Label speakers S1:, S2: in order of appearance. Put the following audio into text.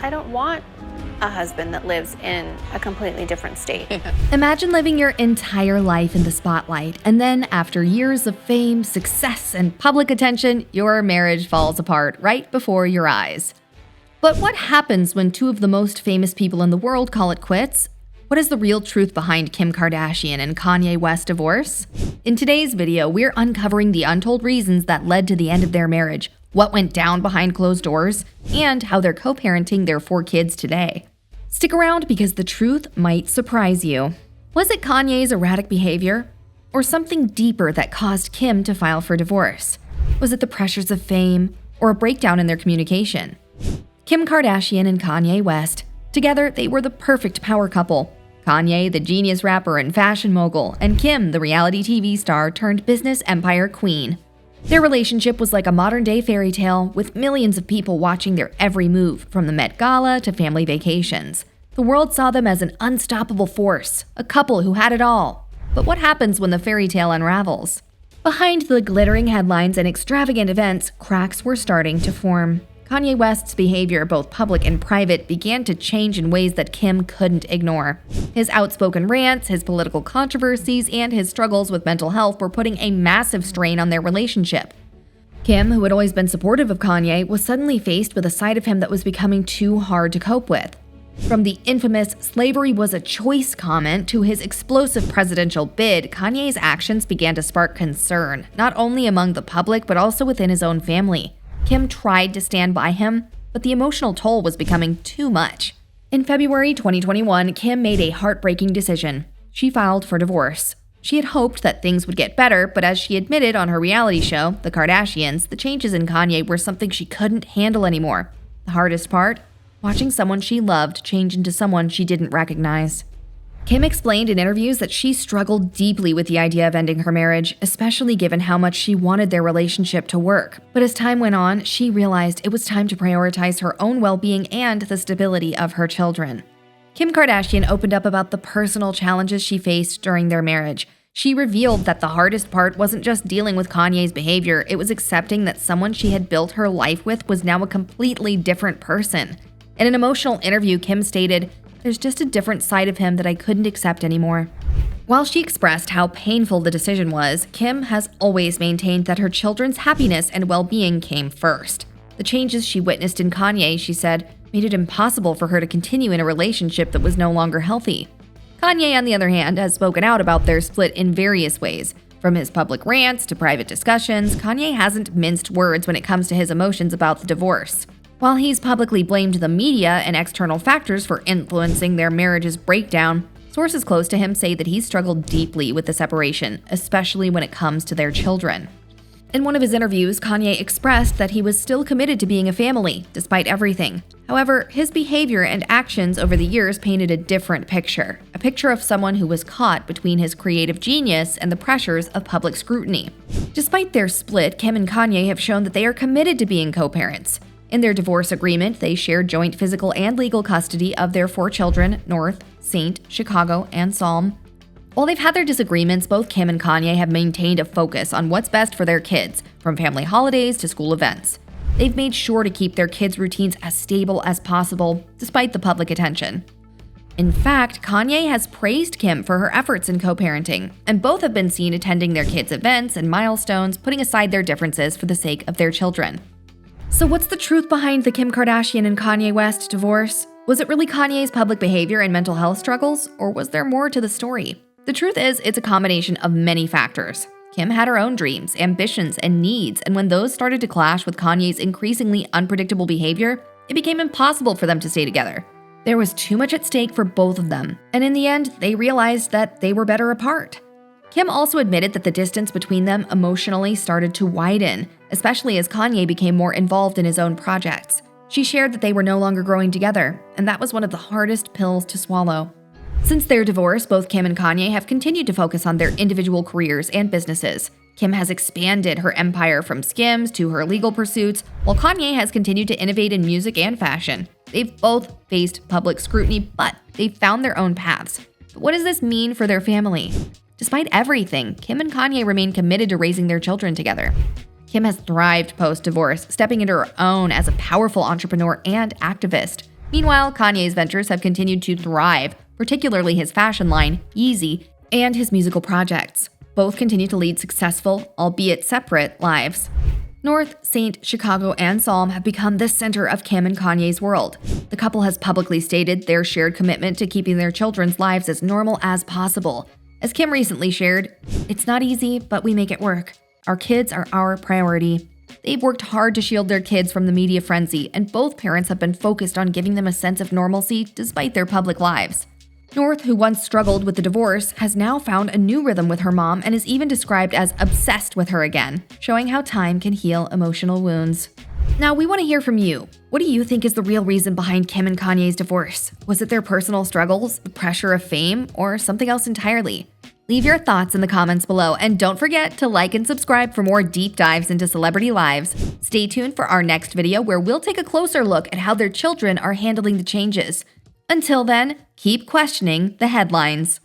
S1: I don't want a husband that lives in a completely different state.
S2: Imagine living your entire life in the spotlight, and then after years of fame, success, and public attention, your marriage falls apart right before your eyes. But what happens when two of the most famous people in the world call it quits? What is the real truth behind Kim Kardashian and Kanye West divorce? In today's video, we're uncovering the untold reasons that led to the end of their marriage, what went down behind closed doors, and how they're co-parenting their 4 kids today. Stick around because the truth might surprise you. Was it Kanye's erratic behavior? Or something deeper that caused Kim to file for divorce? Was it the pressures of fame? Or a breakdown in their communication? Kim Kardashian and Kanye West. Together, they were the perfect power couple. Kanye, the genius rapper and fashion mogul, and Kim, the reality TV star turned business empire queen. Their relationship was like a modern-day fairy tale, with millions of people watching their every move, from the Met Gala to family vacations. The world saw them as an unstoppable force, a couple who had it all. But what happens when the fairy tale unravels? Behind the glittering headlines and extravagant events, cracks were starting to form. Kanye West's behavior, both public and private, began to change in ways that Kim couldn't ignore. His outspoken rants, his political controversies, and his struggles with mental health were putting a massive strain on their relationship. Kim, who had always been supportive of Kanye, was suddenly faced with a side of him that was becoming too hard to cope with. From the infamous "slavery was a choice" comment to his explosive presidential bid, Kanye's actions began to spark concern, not only among the public but also within his own family. Kim tried to stand by him, but the emotional toll was becoming too much. In February 2021, Kim made a heartbreaking decision. She filed for divorce. She had hoped that things would get better, but as she admitted on her reality show, The Kardashians, the changes in Kanye were something she couldn't handle anymore. The hardest part? Watching someone she loved change into someone she didn't recognize. Kim explained in interviews that she struggled deeply with the idea of ending her marriage, especially given how much she wanted their relationship to work. But as time went on, she realized it was time to prioritize her own well-being and the stability of her children. Kim Kardashian opened up about the personal challenges she faced during their marriage. She revealed that the hardest part wasn't just dealing with Kanye's behavior, it was accepting that someone she had built her life with was now a completely different person. In an emotional interview, Kim stated, "There's just a different side of him that I couldn't accept anymore." While she expressed how painful the decision was, Kim has always maintained that her children's happiness and well-being came first. The changes she witnessed in Kanye, she said, made it impossible for her to continue in a relationship that was no longer healthy. Kanye, on the other hand, has spoken out about their split in various ways. From his public rants to private discussions, Kanye hasn't minced words when it comes to his emotions about the divorce. While he's publicly blamed the media and external factors for influencing their marriage's breakdown, sources close to him say that he struggled deeply with the separation, especially when it comes to their children. In one of his interviews, Kanye expressed that he was still committed to being a family, despite everything. However, his behavior and actions over the years painted a different picture, a picture of someone who was caught between his creative genius and the pressures of public scrutiny. Despite their split, Kim and Kanye have shown that they are committed to being co-parents. In their divorce agreement, they share joint physical and legal custody of their 4 children, North, Saint, Chicago, and Psalm. While they've had their disagreements, both Kim and Kanye have maintained a focus on what's best for their kids, from family holidays to school events. They've made sure to keep their kids' routines as stable as possible, despite the public attention. In fact, Kanye has praised Kim for her efforts in co-parenting, and both have been seen attending their kids' events and milestones, putting aside their differences for the sake of their children. So what's the truth behind the Kim Kardashian and Kanye West divorce? Was it really Kanye's public behavior and mental health struggles, or was there more to the story? The truth is, it's a combination of many factors. Kim had her own dreams, ambitions, and needs, and when those started to clash with Kanye's increasingly unpredictable behavior, it became impossible for them to stay together. There was too much at stake for both of them, and in the end, they realized that they were better apart. Kim also admitted that the distance between them emotionally started to widen, especially as Kanye became more involved in his own projects. She shared that they were no longer growing together, and that was one of the hardest pills to swallow. Since their divorce, both Kim and Kanye have continued to focus on their individual careers and businesses. Kim has expanded her empire from Skims to her legal pursuits, while Kanye has continued to innovate in music and fashion. They've both faced public scrutiny, but they've found their own paths. But what does this mean for their family? Despite everything, Kim and Kanye remain committed to raising their children together. Kim has thrived post-divorce, stepping into her own as a powerful entrepreneur and activist. Meanwhile, Kanye's ventures have continued to thrive, particularly his fashion line, Yeezy, and his musical projects. Both continue to lead successful, albeit separate, lives. North, Saint, Chicago, and Psalm have become the center of Kim and Kanye's world. The couple has publicly stated their shared commitment to keeping their children's lives as normal as possible. As Kim recently shared, "It's not easy, but we make it work. Our kids are our priority." They've worked hard to shield their kids from the media frenzy, and both parents have been focused on giving them a sense of normalcy despite their public lives. North, who once struggled with the divorce, has now found a new rhythm with her mom and is even described as obsessed with her again, showing how time can heal emotional wounds. Now, we want to hear from you. What do you think is the real reason behind Kim and Kanye's divorce? Was it their personal struggles, the pressure of fame, or something else entirely? Leave your thoughts in the comments below, and don't forget to like and subscribe for more deep dives into celebrity lives. Stay tuned for our next video where we'll take a closer look at how their children are handling the changes. Until then, keep questioning the headlines.